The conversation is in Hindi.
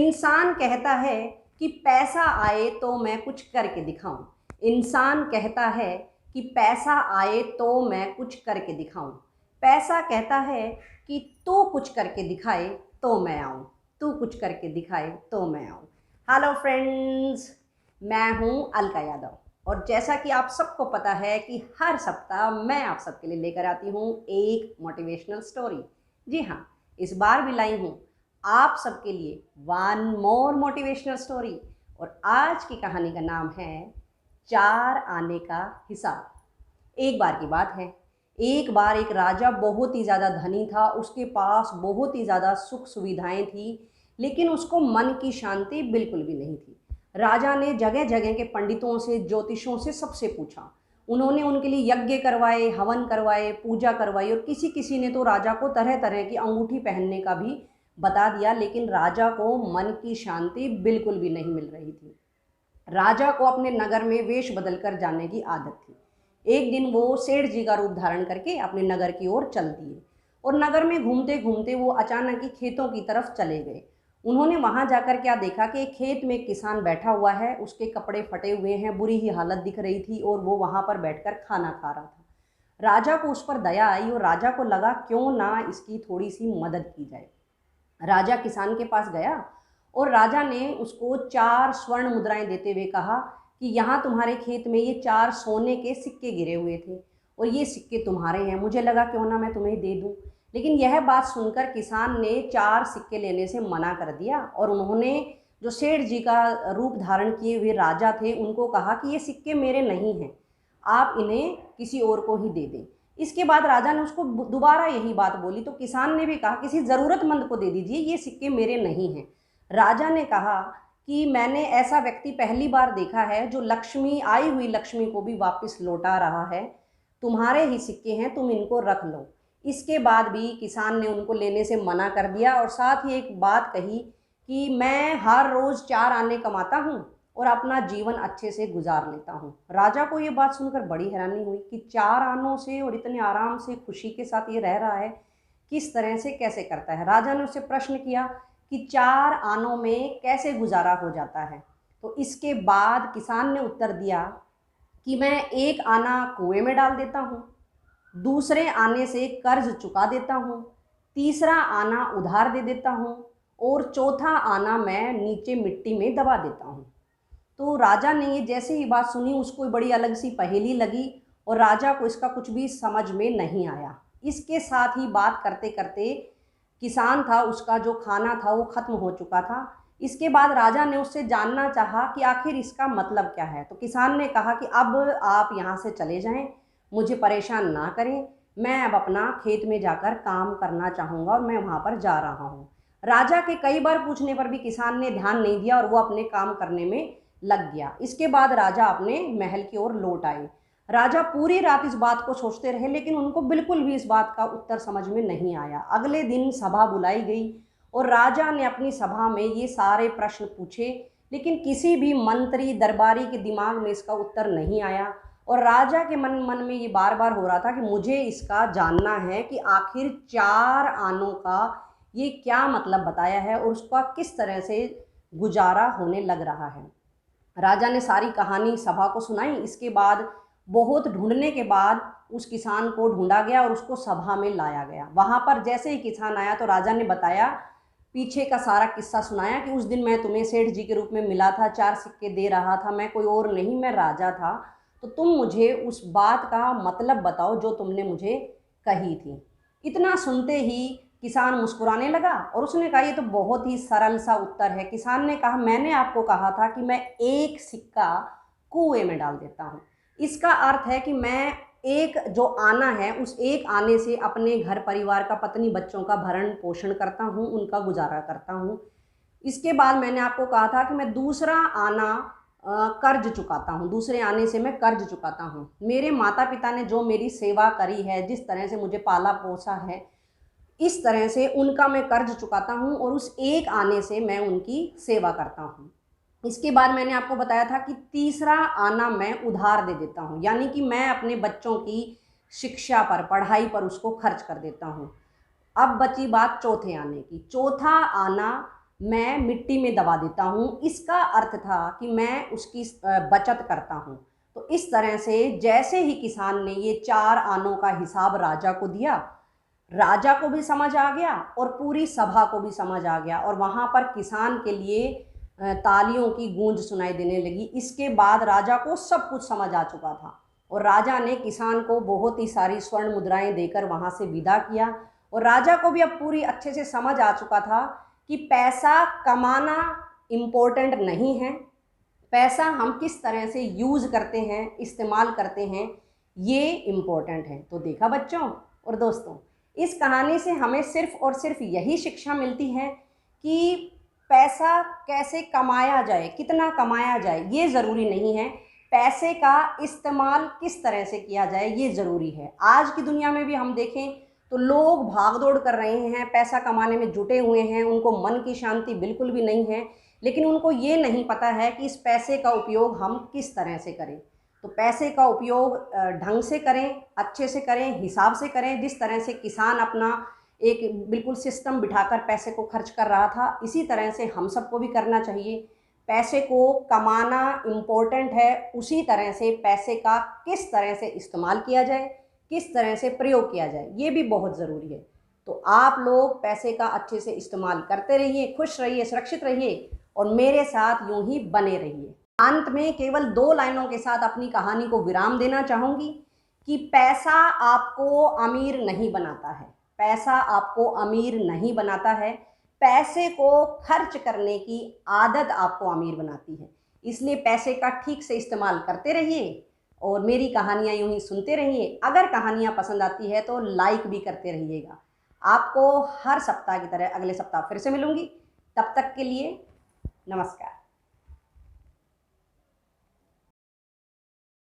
इंसान कहता है कि पैसा आए तो मैं कुछ करके दिखाऊं। इंसान कहता है कि पैसा आए तो मैं कुछ करके दिखाऊं। पैसा कहता है कि तू कुछ करके दिखाए तो मैं आऊं। तू कुछ करके दिखाए तो मैं आऊं। हेलो फ्रेंड्स, मैं हूं अलका यादव और जैसा कि आप सबको पता है कि हर सप्ताह मैं आप सबके लिए लेकर आती हूं एक मोटिवेशनल स्टोरी। जी हाँ, इस बार भी लाई हूं आप सबके लिए वन मोर मोटिवेशनल स्टोरी। और आज की कहानी का नाम है 4 आने का हिसाब। एक बार की बात है, एक बार एक राजा बहुत ही ज़्यादा धनी था। उसके पास बहुत ही ज़्यादा सुख सुविधाएं थी, लेकिन उसको मन की शांति बिल्कुल भी नहीं थी। राजा ने जगह जगह के पंडितों से, ज्योतिषों से, सबसे पूछा। उन्होंने उनके लिए यज्ञ करवाए, हवन करवाए, पूजा करवाई और किसी किसी ने तो राजा को तरह तरह की अंगूठी पहनने का भी बता दिया, लेकिन राजा को मन की शांति बिल्कुल भी नहीं मिल रही थी। राजा को अपने नगर में वेश बदलकर जाने की आदत थी। एक दिन वो सेठ जी का रूप धारण करके अपने नगर की ओर चल दिए और नगर में घूमते घूमते वो अचानक ही खेतों की तरफ चले गए। उन्होंने वहां जाकर क्या देखा कि एक खेत में एक किसान बैठा हुआ है। उसके कपड़े फटे हुए हैं, बुरी ही हालत दिख रही थी और वो वहां पर बैठकर खाना खा रहा था। राजा को उस पर दया आई और राजा को लगा क्यों ना इसकी थोड़ी सी मदद की जाए। राजा किसान के पास गया और राजा ने उसको 4 स्वर्ण मुद्राएं देते हुए कहा कि यहाँ तुम्हारे खेत में ये 4 सोने के सिक्के गिरे हुए थे और ये सिक्के तुम्हारे हैं, मुझे लगा क्यों ना मैं तुम्हें दे दूँ। लेकिन यह बात सुनकर किसान ने 4 सिक्के लेने से मना कर दिया और उन्होंने जो सेठ जी का रूप धारण किए हुए राजा थे उनको कहा कि ये सिक्के मेरे नहीं हैं, आप इन्हें किसी और को ही दे दें। इसके बाद राजा ने उसको दोबारा यही बात बोली तो किसान ने भी कहा किसी ज़रूरतमंद को दे दीजिए, ये सिक्के मेरे नहीं हैं। राजा ने कहा कि मैंने ऐसा व्यक्ति पहली बार देखा है जो लक्ष्मी, आई हुई लक्ष्मी को भी वापस लौटा रहा है। तुम्हारे ही सिक्के हैं, तुम इनको रख लो। इसके बाद भी किसान ने उनको लेने से मना कर दिया और साथ ही एक बात कही कि मैं हर रोज़ 4 आने कमाता हूँ और अपना जीवन अच्छे से गुजार लेता हूँ। राजा को ये बात सुनकर बड़ी हैरानी हुई कि 4 आनों से और इतने आराम से, खुशी के साथ ये रह रहा है, किस तरह से, कैसे करता है। राजा ने उससे प्रश्न किया कि 4 आनों में कैसे गुजारा हो जाता है। तो इसके बाद किसान ने उत्तर दिया कि मैं एक आना कुएं में डाल देता हूँ, दूसरे आने से कर्ज चुका देता हूँ, तीसरा आना उधार दे देता हूँ और चौथा आना मैं नीचे मिट्टी में दबा देता हूँ। तो राजा ने ये जैसे ही बात सुनी उसको बड़ी अलग सी पहेली लगी और राजा को इसका कुछ भी समझ में नहीं आया। इसके साथ ही बात करते करते किसान था, उसका जो खाना था वो ख़त्म हो चुका था। इसके बाद राजा ने उससे जानना चाहा कि आखिर इसका मतलब क्या है। तो किसान ने कहा कि अब आप यहाँ से चले जाएं, मुझे परेशान ना करें, मैं अब अपना खेत में जाकर काम करना चाहूँगा और मैं वहाँ पर जा रहा हूँ। राजा के कई बार पूछने पर भी किसान ने ध्यान नहीं दिया और वो अपने काम करने में लग गया। इसके बाद राजा अपने महल की ओर लौट आए। राजा पूरी रात इस बात को सोचते रहे, लेकिन उनको बिल्कुल भी इस बात का उत्तर समझ में नहीं आया। अगले दिन सभा बुलाई गई और राजा ने अपनी सभा में ये सारे प्रश्न पूछे, लेकिन किसी भी मंत्री, दरबारी के दिमाग में इसका उत्तर नहीं आया। और राजा के मन में ये बार बार हो रहा था कि मुझे इसका जानना है कि आखिर 4 आनों का ये क्या मतलब बताया है और उसका किस तरह से गुजारा होने लग रहा है। राजा ने सारी कहानी सभा को सुनाई। इसके बाद बहुत ढूंढने के बाद उस किसान को ढूंढा गया और उसको सभा में लाया गया। वहाँ पर जैसे ही किसान आया तो राजा ने बताया, पीछे का सारा किस्सा सुनाया कि उस दिन मैं तुम्हें सेठ जी के रूप में मिला था, 4 सिक्के दे रहा था, मैं कोई और नहीं, मैं राजा था। तो तुम मुझे उस बात का मतलब बताओ जो तुमने मुझे कही थी। इतना सुनते ही किसान मुस्कुराने लगा और उसने कहा ये तो बहुत ही सरल सा उत्तर है। किसान ने कहा मैंने आपको कहा था कि मैं एक सिक्का कुएं में डाल देता हूँ। इसका अर्थ है कि मैं एक जो आना है उस एक आने से अपने घर परिवार का, पत्नी बच्चों का भरण पोषण करता हूँ, उनका गुजारा करता हूँ। इसके बाद मैंने आपको कहा था कि मैं दूसरा आना कर्ज चुकाता हूँ, दूसरे आने से मैं कर्ज चुकाता हूँ। मेरे माता पिता ने जो मेरी सेवा करी है, जिस तरह से मुझे पाला पोसा है, इस तरह से उनका मैं कर्ज चुकाता हूँ और उस एक आने से मैं उनकी सेवा करता हूँ। इसके बाद मैंने आपको बताया था कि तीसरा आना मैं उधार दे देता हूँ, यानी कि मैं अपने बच्चों की शिक्षा पर, पढ़ाई पर उसको खर्च कर देता हूँ। अब बची बात चौथे आने की। चौथा आना मैं मिट्टी में दबा देता हूँ। इसका अर्थ था कि मैं उसकी बचत करता हूँ। तो इस तरह से जैसे ही किसान ने ये 4 आनों का हिसाब राजा को दिया, राजा को भी समझ आ गया और पूरी सभा को भी समझ आ गया, और वहाँ पर किसान के लिए तालियों की गूंज सुनाई देने लगी। इसके बाद राजा को सब कुछ समझ आ चुका था और राजा ने किसान को बहुत ही सारी स्वर्ण मुद्राएं देकर वहाँ से विदा किया। और राजा को भी अब पूरी अच्छे से समझ आ चुका था कि पैसा कमाना इम्पोर्टेंट नहीं है, पैसा हम किस तरह से यूज़ करते हैं, इस्तेमाल करते हैं, ये इम्पोर्टेंट है। तो देखा बच्चों और दोस्तों, इस कहानी से हमें सिर्फ और सिर्फ यही शिक्षा मिलती है कि पैसा कैसे कमाया जाए, कितना कमाया जाए ये ज़रूरी नहीं है, पैसे का इस्तेमाल किस तरह से किया जाए ये ज़रूरी है। आज की दुनिया में भी हम देखें तो लोग भाग दौड़ कर रहे हैं, पैसा कमाने में जुटे हुए हैं, उनको मन की शांति बिल्कुल भी नहीं है, लेकिन उनको ये नहीं पता है कि इस पैसे का उपयोग हम किस तरह से करें। तो पैसे का उपयोग ढंग से करें, अच्छे से करें, हिसाब से करें। जिस तरह से किसान अपना एक बिल्कुल सिस्टम बिठाकर पैसे को खर्च कर रहा था, इसी तरह से हम सबको भी करना चाहिए। पैसे को कमाना इम्पोर्टेंट है, उसी तरह से पैसे का किस तरह से इस्तेमाल किया जाए, किस तरह से प्रयोग किया जाए, ये भी बहुत ज़रूरी है। तो आप लोग पैसे का अच्छे से इस्तेमाल करते रहिए, खुश रहिए, सुरक्षित रहिए और मेरे साथ यूं ही बने रहिए। अंत में केवल 2 लाइनों के साथ अपनी कहानी को विराम देना चाहूँगी कि पैसा आपको अमीर नहीं बनाता है, पैसा आपको अमीर नहीं बनाता है, पैसे को खर्च करने की आदत आपको अमीर बनाती है। इसलिए पैसे का ठीक से इस्तेमाल करते रहिए और मेरी कहानियाँ यूं ही सुनते रहिए। अगर कहानियाँ पसंद आती है तो लाइक भी करते रहिएगा। आपको हर सप्ताह की तरह अगले सप्ताह फिर से मिलूंगी। तब तक के लिए नमस्कार।